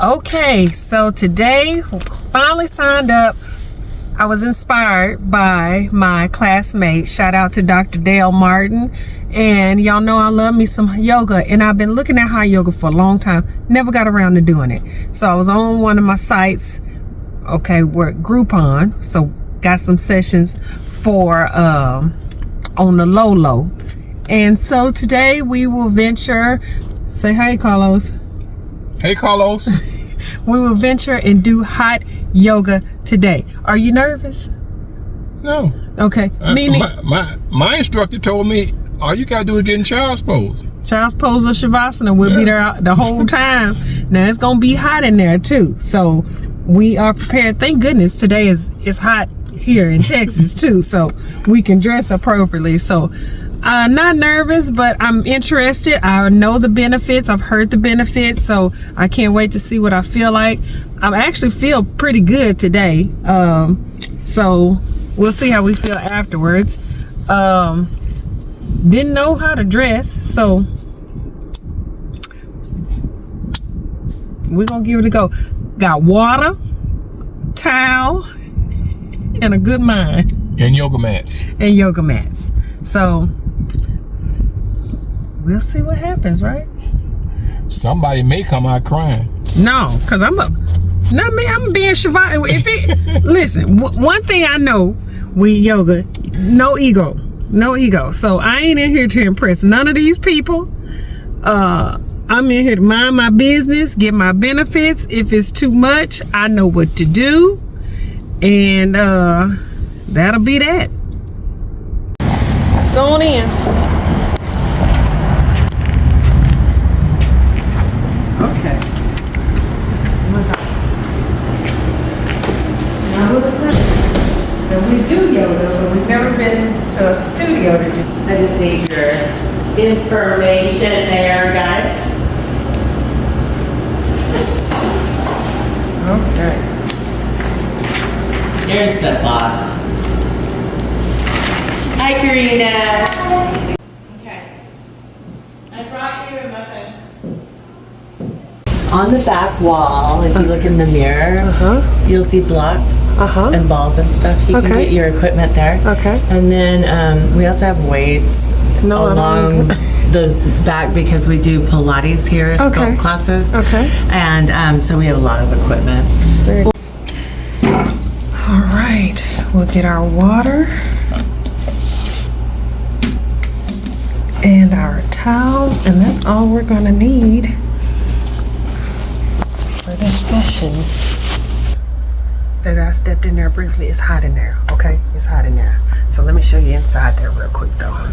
Okay, so today, finally signed up. I was inspired by my classmate. Shout out to Dr. Dale Martin. And y'all know I love me some yoga. And I've been looking at hot yoga for a long time. Never got around to doing it. So I was on one of my sites. Okay, we're at Groupon. So got some sessions for on the low. And so today we will venture. Say hi, Carlos. Hey, Carlos. We will venture and do hot yoga today. Are you nervous? No. Okay. My instructor told me all you gotta do is get in child's pose. Child's pose or Shavasana. We'll be there the whole time. Now it's gonna be hot in there too. So we are prepared. Thank goodness today is hot here in Texas too. So we can dress appropriately. So not nervous, but I'm interested. I know the benefits. I've heard the benefits, so I can't wait to see what I feel like. I actually feel pretty good today. So we'll see how we feel afterwards. Didn't know how to dress, so we're gonna give it a go. Got water, towel, and a good mind. And yoga mats. And yoga mats. So we'll see what happens, right? Somebody may come out crying. No, because I'm being Shavasana. Listen, one thing I know with yoga, no ego. So I ain't in here to impress none of these people. I'm in here to mind my business, get my benefits. If it's too much, I know what to do. And that'll be that. Let's go on in. Okay. Now what's that? And we do yoga, but we've never been to a studio to do. I just need your information there, guys. Okay. Here's the boss. Hi, Karina. Okay. I brought you a muffin. On the back wall, if you look in the mirror, you'll see blocks and balls and stuff. You can get your equipment there. Okay. And then we also have weights along the back because we do Pilates here, sculpt classes. Okay. And so we have a lot of equipment. All right, we'll get our water and our towels, and that's all we're gonna need for this session. Baby, I stepped in there briefly. It's hot in there, okay? It's hot in there. So let me show you inside there real quick though.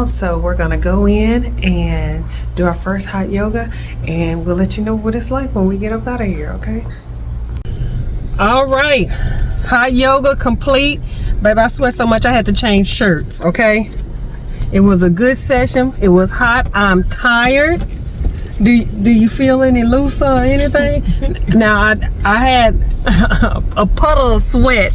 So we're gonna go in and do our first hot yoga, and we'll let you know what it's like when we get up out of here, okay? All right, hot yoga complete. Baby, I sweat so much I had to change shirts, okay? It was a good session. It was hot. I'm tired. Do you feel any looser or anything? Now, I had a puddle of sweat.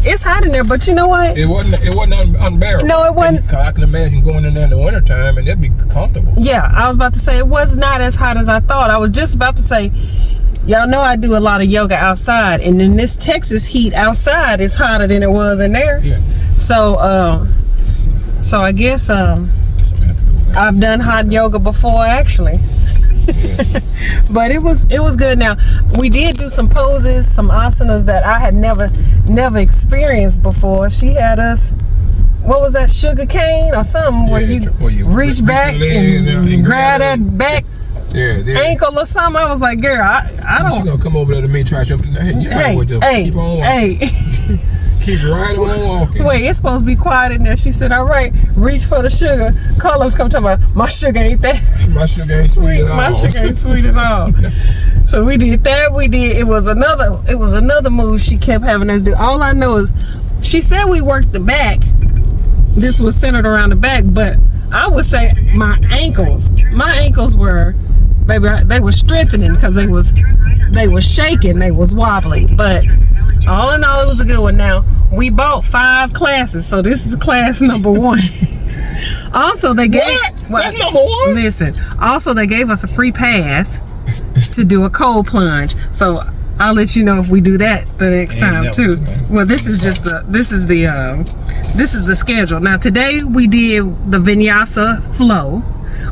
It's hot in there, but you know what? It wasn't unbearable. No, it wasn't. I can imagine going in there in the wintertime and it'd be comfortable. Yeah, I was about to say it was not as hot as I thought. I was just about to say, y'all know I do a lot of yoga outside, and in this Texas heat outside is hotter than it was in there. Yes. So I guess I've done hot yoga before actually. Yes. But it was good. Now we did do some poses, some asanas that I had never experienced before. She had us, what was that, sugar cane or something, where you reach back and grab that back ankle or something. I was like, girl, I don't. She gonna come over there to me, try something. Hey, you keep on. Hey. Keep right on walking. Wait, it's supposed to be quiet in there. She said, all right, reach for the sugar. Carlos come talking about, my sugar ain't that. My sugar ain't sweet at all. My sugar ain't sweet at all. So we did that. It was another move she kept having us do. All I know is she said we worked the back. This was centered around the back, but I would say my ankles were, baby, they were strengthening because they was shaking, they was wobbly. But all in all, it was a good one. Now, we bought 5 classes, so this is class number 1. Also, they gave... What? That's number 1? Listen, also they gave us a free pass to do a cold plunge. So I'll let you know if we do that the next time too. Well, this is the schedule. Now today we did the vinyasa flow.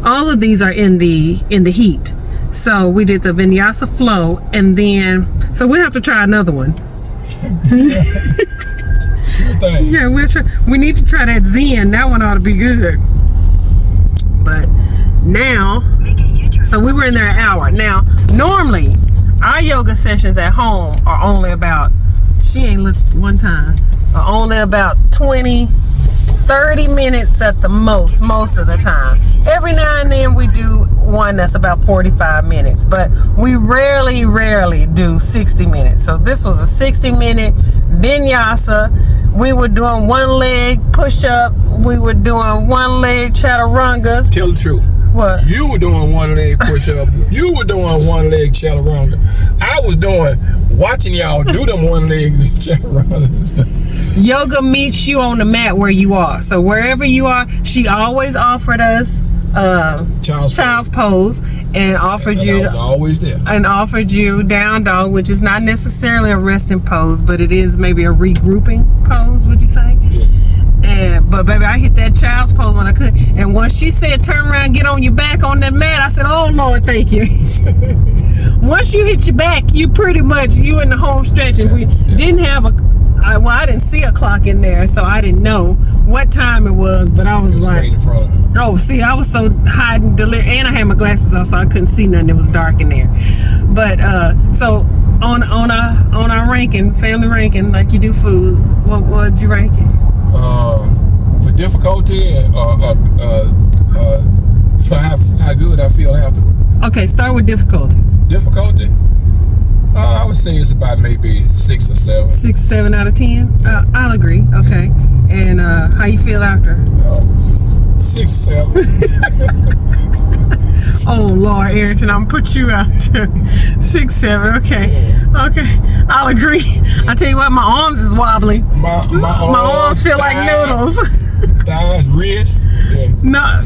All of these are in the heat. So we did the vinyasa flow, and then so we have to try another one. Yeah, we need to try that Zen. That one ought to be good. But now, so we were in there an hour. Now, normally our yoga sessions at home are only about, she ain't looked one time, are only about 20-30 minutes at the most of the time. Every now and then we do one that's about 45 minutes, but we rarely do 60 minutes. So this was a 60-minute vinyasa. We were doing one leg push-up. We were doing one leg chaturangas. Tell the truth. What? You were doing one leg push-up. You were doing one leg chaturanga. I was watching y'all do them one leg chaturangas. Yoga meets you on the mat where you are. So wherever you are, she always offered us child's pose and offered you. I was always there. And offered you down dog, which is not necessarily a resting pose, but it is maybe a regrouping pose. Would you say? Yes. But baby, I hit that child's pose when I could. And once she said, turn around, get on your back on that mat, I said, oh Lord, thank you. Once you hit your back, you pretty much, you in the home stretch. And we didn't have I didn't see a clock in there, so I didn't know what time it was, but I was like, straight in front. Oh, see, I was so hiding, and I had my glasses on, so I couldn't see nothing. It was dark in there. But so on our ranking, family ranking, like you do food, what would you rank it? For difficulty, for how good I feel afterward. Okay, start with difficulty. Difficulty? I would say it's about maybe 6 or 7. 6, 7 out of 10? I'll agree. Okay. And how you feel after? 6, 7. Oh Lord, Ayrton, I'm gonna put you out to 6, 7. Okay. Okay. I'll agree. I tell you what, my arms is wobbly. My arms feel like noodles. Thighs, wrist. Yeah. No.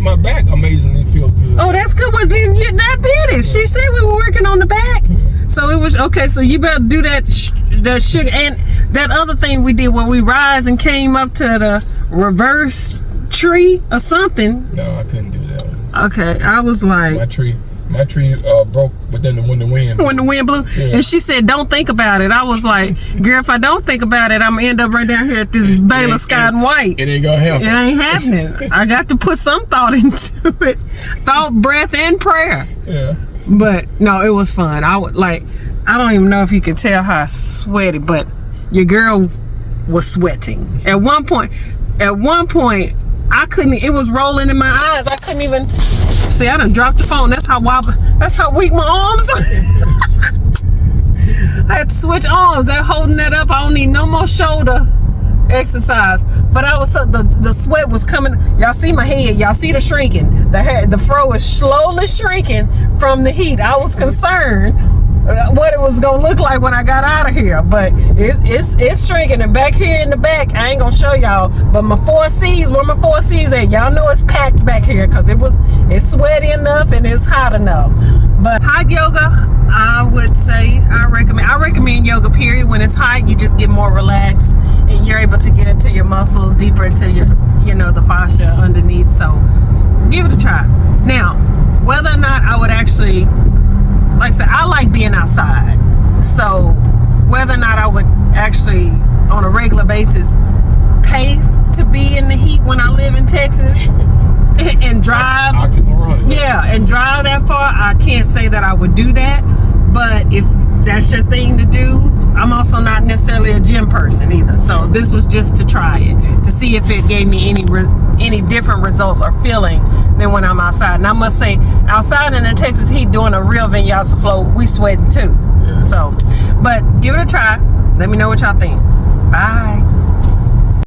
My back amazingly feels good. Oh, that's good. Well, then that did it. She said we were working on the back. So it was okay. So you better do that sugar and that other thing we did where we rise and came up to the reverse tree or something. No, I couldn't do that one. Okay, I was like, my tree broke when the wind blew. When the wind blew, yeah. And she said, "Don't think about it." I was like, "Girl, if I don't think about it, I'm gonna end up right down here at this Baylor Sky and White. It ain't gonna happen. It ain't happening. I got to put some thought into it, thought, breath, and prayer." Yeah. But no, it was fun. I don't even know if you could tell how I sweated, but your girl was sweating. At one point, I couldn't. It was rolling in my eyes. I couldn't even see. I done dropped the phone. That's how weak my arms are. I had to switch arms. They're holding that up. I don't need no more shoulder exercise. But I was the sweat was coming. Y'all see my head. Y'all see the shrinking. The fro is slowly shrinking from the heat. I was concerned what it was gonna look like when I got out of here, but it's shrinking. And back here in the back, I ain't gonna show y'all, but my 4Cs, where my 4Cs at, y'all know it's packed back here because it's sweaty enough and it's hot enough. But hot yoga, I would say I recommend yoga period. When it's hot, you just get more relaxed and you're able to get into your muscles deeper into your the fascia underneath. So give it a try. Now, whether or not I would actually, like I said, I like being outside. So whether or not I would actually, on a regular basis, pay to be in the heat when I live in Texas and drive, and drive that far, I can't say that I would do that. But if that's your thing to do. I'm also not necessarily a gym person either, so this was just to try it, to see if it gave me any different results or feeling than when I'm outside. And I must say, outside in the Texas heat doing a real vinyasa flow, we sweating too. So, but give it a try. Let me know what y'all think. Bye.